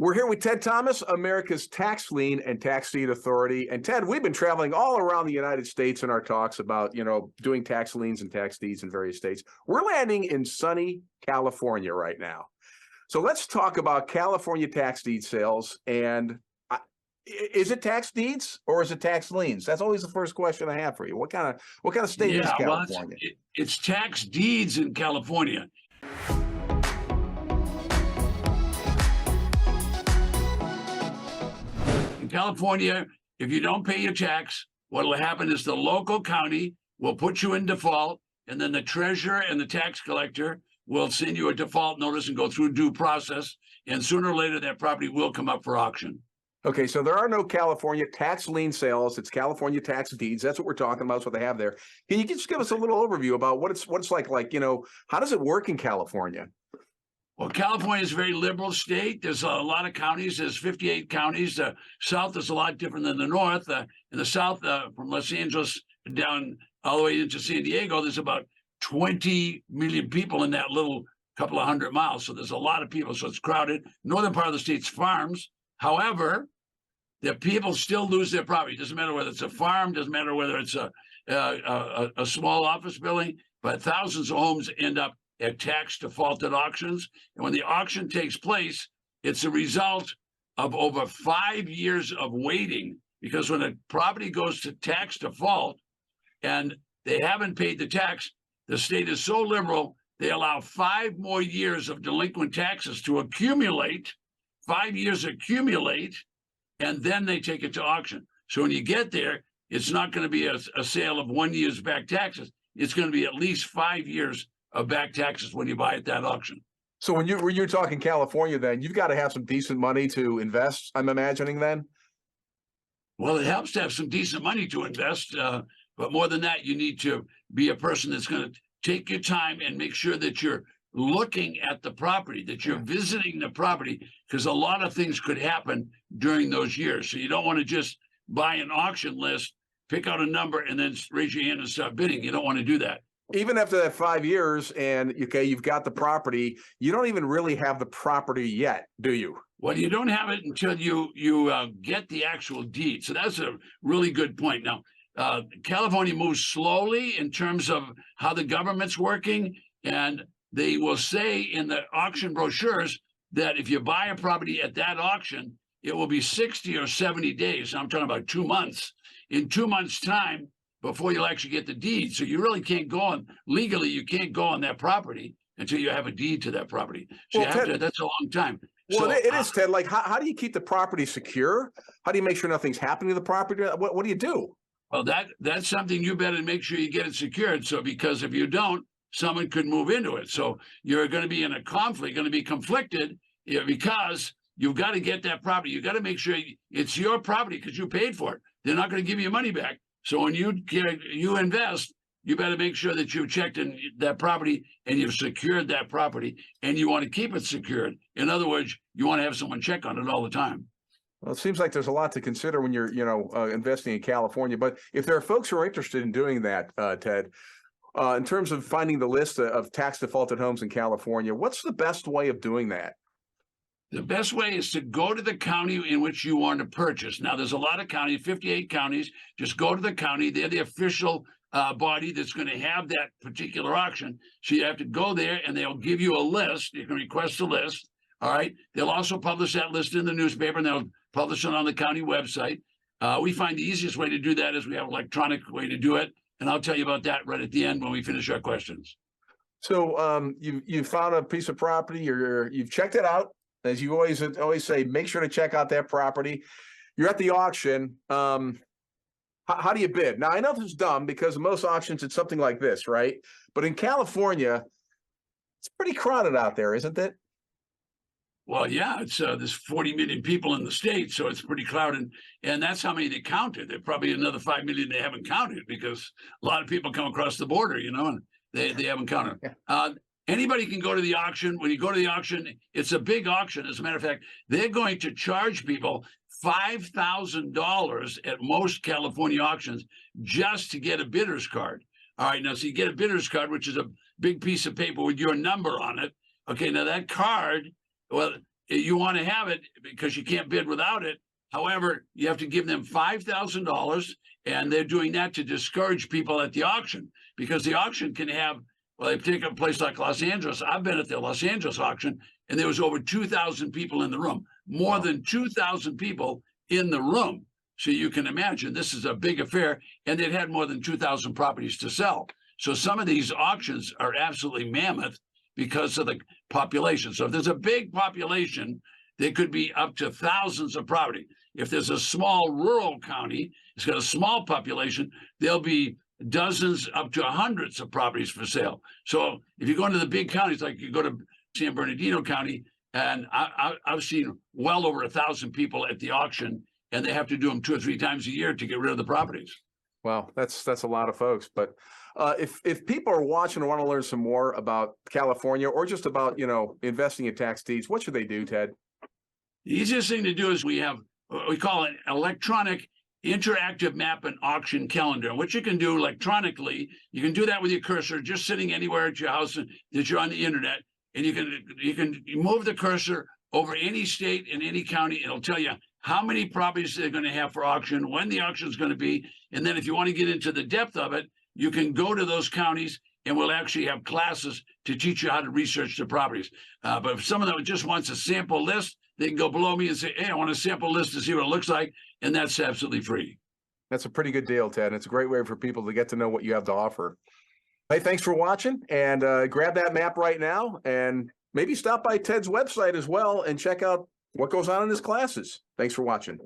We're here with Ted Thomas, America's tax lien and tax deed authority. And Ted, we've been traveling all around the United States in our talks about, doing tax liens and tax deeds in various states. We're landing in sunny California right now. So let's talk about California tax deed sales. And is it tax deeds or is it tax liens? That's always the first question I have for you. What kind of state is California? Well, it's tax deeds in California. In California, if you don't pay your tax, what will happen is the local county will put you in default, and then the treasurer and the tax collector will send you a default notice and go through due process, and sooner or later that property will come up for auction. Okay, so there are no California tax lien sales. It's California tax deeds. That's what we're talking about. That's what they have there. Can you just give us a little overview about what it's like? How does it work in California? Well, California is a very liberal state. There's a lot of counties. There's 58 counties. The South is a lot different than the North. In the South, from Los Angeles down all the way into San Diego, there's about 20 million people in that little couple of 100 miles. So there's a lot of people. So it's crowded. Northern part of the state's farms. However, the people still lose their property. It doesn't matter whether it's a farm. Doesn't matter whether it's a small office building. But thousands of homes end up at tax defaulted auctions. And when the auction takes place, it's a result of over 5 years of waiting, because when a property goes to tax default and they haven't paid the tax, the state is so liberal, they allow 5 more years of delinquent taxes to accumulate, 5 years accumulate, and then they take it to auction. So when you get there, it's not going to be a sale of 1 year's back taxes. It's going to be at least 5 years of back taxes when you buy at that auction. So when you're talking California, then you've got to have some decent money to invest, I'm imagining then? Well, it helps to have some decent money to invest, but more than that, you need to be a person that's going to take your time and make sure that you're looking at the property, that you're visiting the property, because a lot of things could happen during those years. So you don't want to just buy an auction list, pick out a number, and then raise your hand and start bidding. You don't want to do that. Even after that 5 years and, you've got the property, you don't even really have the property yet, do you? Well, you don't have it until you get the actual deed. So that's a really good point. Now, California moves slowly in terms of how the government's working, and they will say in the auction brochures that if you buy a property at that auction, it will be 60 or 70 days. I'm talking about 2 months. In 2 months' time, before you'll actually get the deed. So you really can't go on, legally, you can't go on that property until you have a deed to that property. So that's a long time. Well, so, it is, Ted. Like, how do you keep the property secure? How do you make sure nothing's happening to the property? What do you do? Well, that's something you better make sure you get it secured. So, because if you don't, someone could move into it. So you're going to be in a conflict, going to be conflicted, because you've got to get that property. You've got to make sure it's your property because you paid for it. They're not going to give you money back. So when you invest, you better make sure that you've checked in that property and you've secured that property, and you want to keep it secured. In other words, you want to have someone check on it all the time. Well, it seems like there's a lot to consider when you're, investing in California. But if there are folks who are interested in doing that, Ted, in terms of finding the list of tax defaulted homes in California, what's the best way of doing that? The best way is to go to the county in which you want to purchase. Now, there's a lot of counties, 58 counties. Just go to the county. They're the official body that's going to have that particular auction. So you have to go there, and they'll give you a list. You can request a list. All right. They'll also publish that list in the newspaper, and they'll publish it on the county website. We find the easiest way to do that is we have an electronic way to do it. And I'll tell you about that right at the end when we finish our questions. So you found a piece of property, you've checked it out. As you always say, make sure to check out that property. You're at the auction. How do you bid? Now, I know this is dumb because in most auctions, it's something like this, right? But in California, it's pretty crowded out there, isn't it? Well, yeah, it's there's 40 million people in the state, so it's pretty crowded. And that's how many they counted. There's probably another 5 million they haven't counted because a lot of people come across the border, and they haven't counted. Anybody can go to the auction. When you go to the auction, it's a big auction. As a matter of fact, they're going to charge people $5,000 at most California auctions just to get a bidder's card. All right, now, so you get a bidder's card, which is a big piece of paper with your number on it. Okay, now that card, well, you want to have it because you can't bid without it. However, you have to give them $5,000, and they're doing that to discourage people at the auction, because the auction can have, well, they take a place like Los Angeles. I've been at the Los Angeles auction, and there was over 2,000 people in the room, more than 2,000 people in the room. So you can imagine this is a big affair, and it had more than 2,000 properties to sell. So some of these auctions are absolutely mammoth because of the population. So if there's a big population, there could be up to thousands of property. If there's a small rural county, it's got a small population, there'll be dozens up to hundreds of properties for sale. So if you go into the big counties, like you go to San Bernardino County, and I've seen well over 1,000 people at the auction, and they have to do them 2 or 3 times a year to get rid of the properties. Wow, that's a lot of folks. But if people are watching and want to learn some more about California, or just about, investing in tax deeds, what should they do, Ted? The easiest thing to do is we have what we call an electronic interactive map and auction calendar, which you can do electronically. You can do that with your cursor, just sitting anywhere at your house that you're on the internet, and you can move the cursor over any state and any county. It'll tell you how many properties they're going to have for auction, when the auction is going to be, and then if you want to get into the depth of it, you can go to those counties, and we'll actually have classes to teach you how to research the properties. But if someone that just wants a sample list, they can go below me and say, hey, I want a sample list to see what it looks like, and that's absolutely free. That's a pretty good deal, Ted. It's a great way for people to get to know what you have to offer. Hey, thanks for watching, and grab that map right now, and maybe stop by Ted's website as well and check out what goes on in his classes. Thanks for watching.